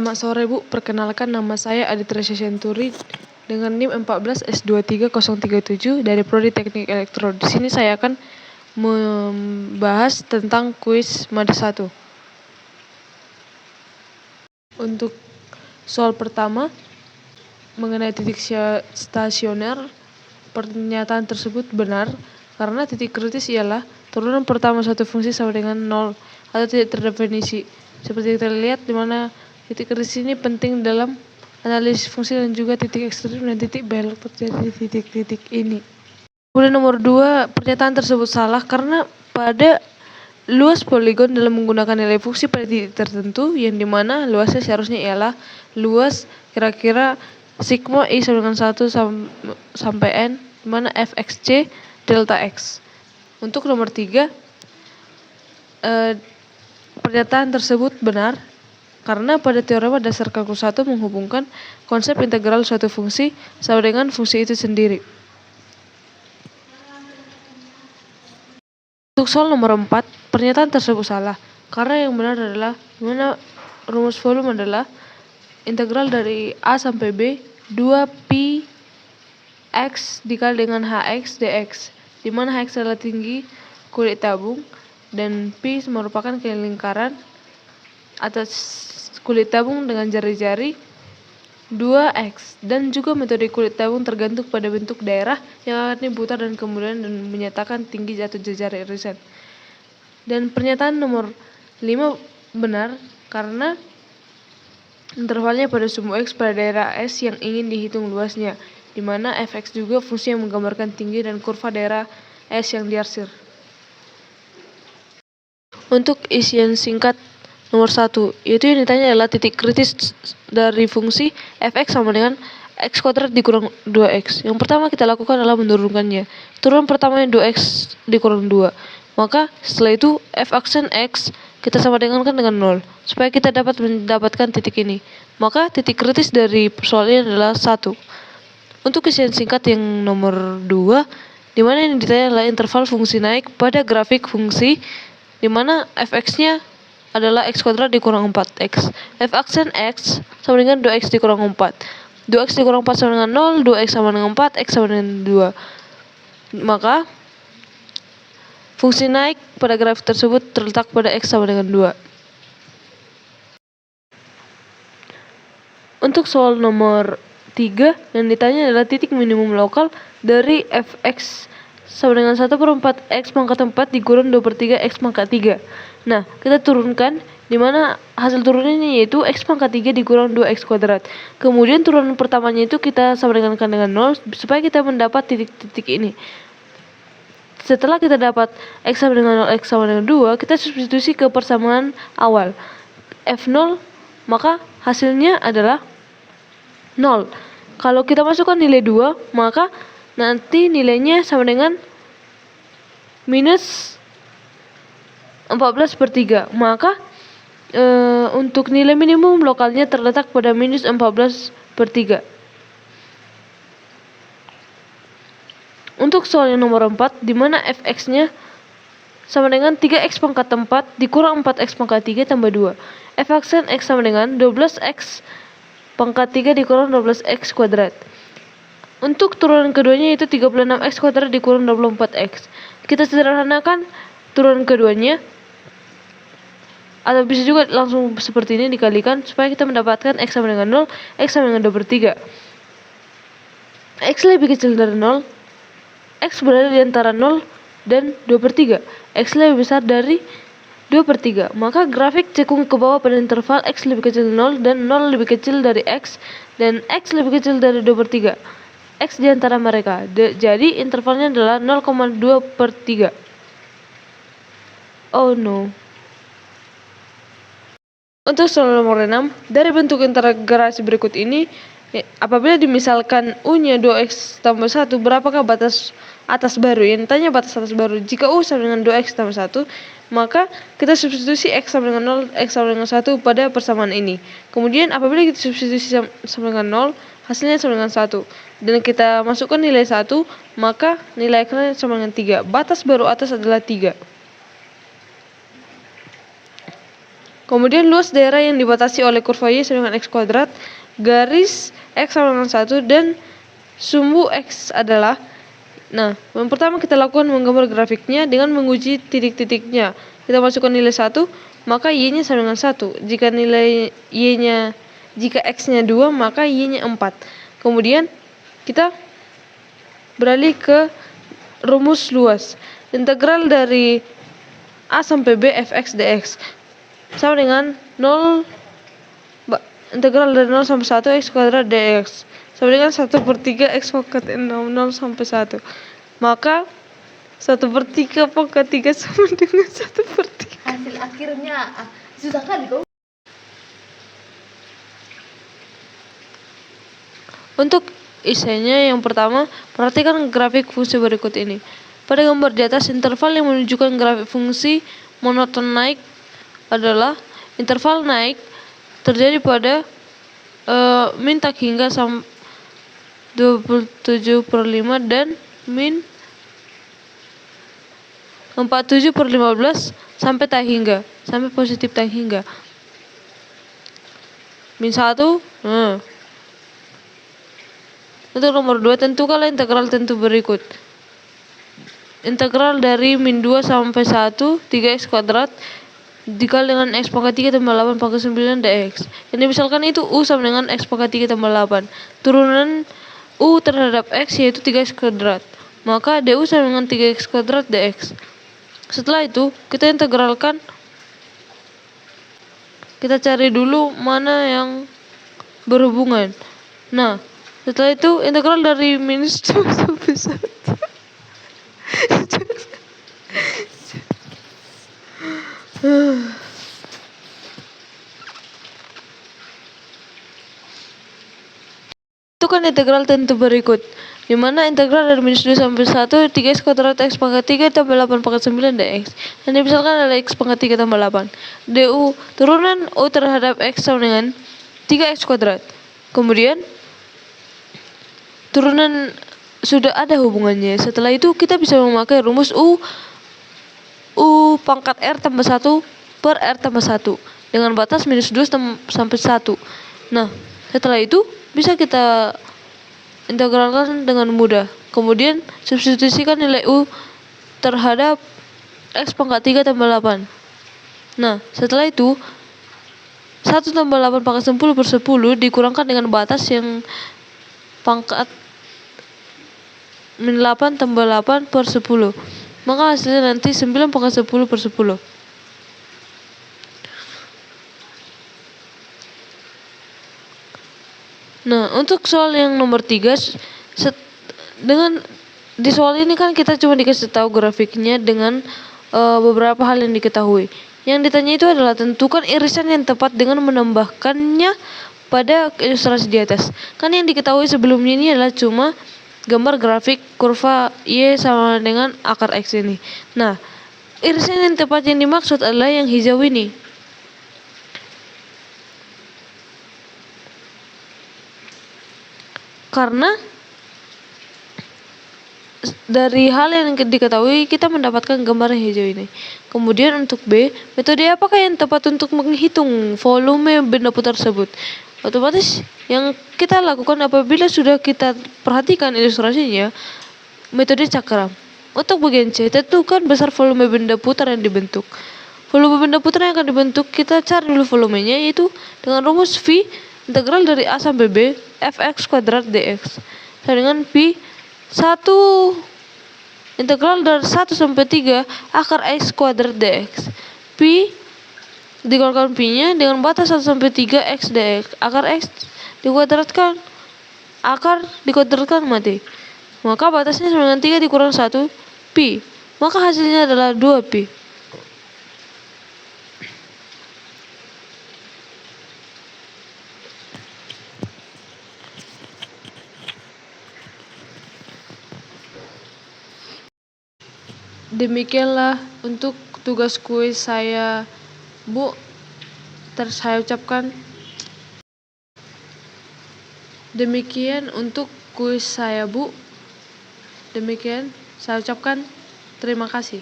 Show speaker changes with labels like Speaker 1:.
Speaker 1: Selamat sore Bu, perkenalkan nama saya Aditya Syenturi dengan NIM 14S23037 dari Prodi Teknik Elektro. Di sini saya akan membahas tentang kuis Mada 1. Untuk soal pertama mengenai titik stasioner, pernyataan tersebut benar karena titik kritis ialah turunan pertama suatu fungsi sama dengan 0 atau tidak terdefinisi. Seperti kita lihat di mana titik kritis ini penting dalam analisis fungsi dan juga titik ekstrim dan titik belok terjadi di titik-titik ini. Kemudian nomor 2, pernyataan tersebut salah karena pada luas poligon dalam menggunakan nilai fungsi pada titik tertentu yang dimana luasnya seharusnya ialah luas kira-kira sigma I sama dengan 1 sampai N dimana fxc delta x. Untuk nomor 3, pernyataan tersebut benar karena pada teorema dasar kalkulus 1 menghubungkan konsep integral suatu fungsi sama dengan fungsi itu sendiri. Untuk soal nomor 4, pernyataan tersebut salah karena yang benar adalah dimana rumus volume adalah integral dari A sampai B 2pi x dikali dengan hx dx, dimana hx adalah tinggi kulit tabung dan pi merupakan lingkaran atas kulit tabung dengan jari-jari 2x, dan juga metode kulit tabung tergantung pada bentuk daerah yang akan diputar dan kemudian menyatakan tinggi atau jajar irisan. Dan pernyataan nomor 5 benar karena intervalnya pada sumbu x pada daerah S yang ingin dihitung luasnya, dimana fx juga fungsi yang menggambarkan tinggi dan kurva daerah S yang diarsir. Untuk isian singkat nomor 1, yaitu yang ditanya adalah titik kritis dari fungsi fx sama dengan x kuadrat dikurang 2x. Yang pertama kita lakukan adalah menurunkannya. Turunan pertamanya 2x dikurang 2. Maka setelah itu f aksen x kita sama dengan 0 supaya kita dapat mendapatkan titik ini. Maka titik kritis dari soal ini adalah 1. Untuk isian singkat yang nomor 2, dimana yang ditanya adalah interval fungsi naik pada grafik fungsi dimana fx-nya adalah x kuadrat dikurang 4x. F aksen x sama dengan 2x dikurang 4. 2x dikurang 4 sama dengan 0, 2x sama dengan 4, x sama dengan 2. Maka fungsi naik pada grafik tersebut terletak pada x sama dengan 2. Untuk soal nomor 3, yang ditanya adalah titik minimum lokal dari fx sama dengan 1/4 x pangkat 4 dikurang 2/3 x pangkat 3. Nah, kita turunkan dimana hasil turunannya yaitu x pangkat 3 dikurang 2x kuadrat. Kemudian turunan pertamanya itu kita sama dengan 0 supaya kita mendapat titik-titik ini. Setelah kita dapat x sama dengan 0, x sama dengan 2, kita substitusi ke persamaan awal f0, maka hasilnya adalah 0. Kalau kita masukkan nilai 2, maka nanti nilainya sama dengan minus 14/3. Maka untuk nilai minimum lokalnya terletak pada minus 14/3. Untuk soal yang nomor 4, dimana fx-nya sama dengan 3x pangkat 4 dikurang 4x pangkat 3 tambah 2. F aksen x sama dengan 12x pangkat 3 dikurang 12x kuadrat. Untuk turunan keduanya yaitu 36x kuadrat dikurang 24x. Kita sederhanakan turunan keduanya, atau bisa juga langsung seperti ini dikalikan supaya kita mendapatkan x sama dengan 0, x sama dengan 2/3. X lebih kecil dari 0, x berada di antara 0 dan 2/3. X lebih besar dari 2/3. Maka grafik cekung ke bawah pada interval x lebih kecil dari 0 dan 0 lebih kecil dari x dan x lebih kecil dari 2/3. X di antara mereka. Jadi intervalnya adalah 0,2/3. Oh no. Untuk soal nomor 6, dari bentuk integrasi berikut ini, apabila dimisalkan U-nya 2x tambah 1, berapakah batas atas baru? Yang tanya batas atas baru. Jika U sama dengan 2x tambah 1, maka kita substitusi x sama dengan 0, x sama dengan 1 pada persamaan ini. Kemudian apabila kita substitusi sama dengan 0, hasilnya sama dengan 1. Dan kita masukkan nilai 1, maka nilai x-nya sama dengan 3. Batas baru atas adalah 3. Kemudian luas daerah yang dibatasi oleh kurva Y sama dengan X kuadrat, garis X sama dengan 1, dan sumbu X adalah. Nah, yang pertama kita lakukan menggambar grafiknya dengan menguji titik-titiknya. Kita masukkan nilai 1, maka Y-nya sama dengan 1. Jika X-nya 2, maka Y-nya 4. Kemudian kita beralih ke rumus luas. Integral dari A sampai B fx dx sama dengan 0, integral dari 0 sampai 1 X kuadrat dx sama dengan 1/3 X pangkat 6, 0 sampai 1. Maka 1/3 pangkat 3 sama dengan 1/3.
Speaker 2: Hasil akhirnya susah kali kau.
Speaker 1: Untuk isinya yang pertama, perhatikan grafik fungsi berikut ini. Pada gambar di atas, interval yang menunjukkan grafik fungsi monoton naik adalah interval naik terjadi pada min tak hingga sampai 27/5 dan min 47/15 sampai tak hingga, sampai positif tak hingga. Min 1. Untuk nomor 2, tentukanlah integral tentu berikut. Integral dari min 2 sampai 1 3x kuadrat dikali dengan x pangkat 3 tambah 8 pangkat 9 dx. Ini misalkan itu u sama dengan x pangkat 3 tambah 8. Turunan u terhadap x yaitu 3x kuadrat. Maka du sama dengan 3x kuadrat dx. Setelah itu kita integralkan. Kita cari dulu mana yang berhubungan. Nah, setelah itu integral dari minus 2 sampai 1. Itu kan integral tentu berikut, di mana integral dari minus 2 sampai 1 3x kuadrat x pangkat 3 tambah 8 pangkat 9 dx. Dan misalkan adalah x pangkat 3 tambah 8. Du turunan u terhadap x sama dengan 3x kuadrat. Kemudian turunan sudah ada hubungannya. Setelah itu kita bisa memakai rumus u pangkat r tambah 1 per r tambah 1 dengan batas minus 2 sampai 1. Nah, setelah itu bisa kita integralkan dengan mudah. Kemudian substitusikan nilai u terhadap x pangkat 3 tambah 8. Nah, setelah itu 1 tambah 8 pangkat 10/10 dikurangkan dengan batas yang pangkat min 8 tambah 8/10. Maka hasilnya nanti 9 pangkat 10/10. Nah, untuk soal yang nomor 3, dengan di soal ini kan kita cuma dikasih tahu grafiknya dengan beberapa hal yang diketahui. Yang ditanya itu adalah tentukan irisan yang tepat dengan menambahkannya pada ilustrasi di atas. Kan yang diketahui sebelumnya ini adalah cuma gambar grafik kurva Y sama dengan akar X ini. Nah, irisan yang tepat yang dimaksud adalah yang hijau ini. Karena dari hal yang diketahui kita mendapatkan gambar yang hijau ini. Kemudian untuk B, metode apakah yang tepat untuk menghitung volume benda putar tersebut? Otomatis yang kita lakukan apabila sudah kita perhatikan ilustrasinya, metode cakram. Untuk bagian C, tentukan besar volume benda putar yang dibentuk. Volume benda putar yang akan dibentuk, kita cari dulu volumenya, yaitu dengan rumus V integral dari A sampai B fx kuadrat dx sama dengan pi 1 integral dari 1 sampai 3 akar x kuadrat dx. Pi dikuadratkan pi-nya dengan batas 1 sampai 3 x dx. Akar x dikuadratkan, akar dikuadratkan mati. Maka batasnya sama dengan 3 dikurang 1 pi. Maka hasilnya adalah 2 pi. Demikianlah untuk tugas kuis saya, Bu. Saya ucapkan demikian untuk kuis saya, Bu. Demikian saya ucapkan terima kasih.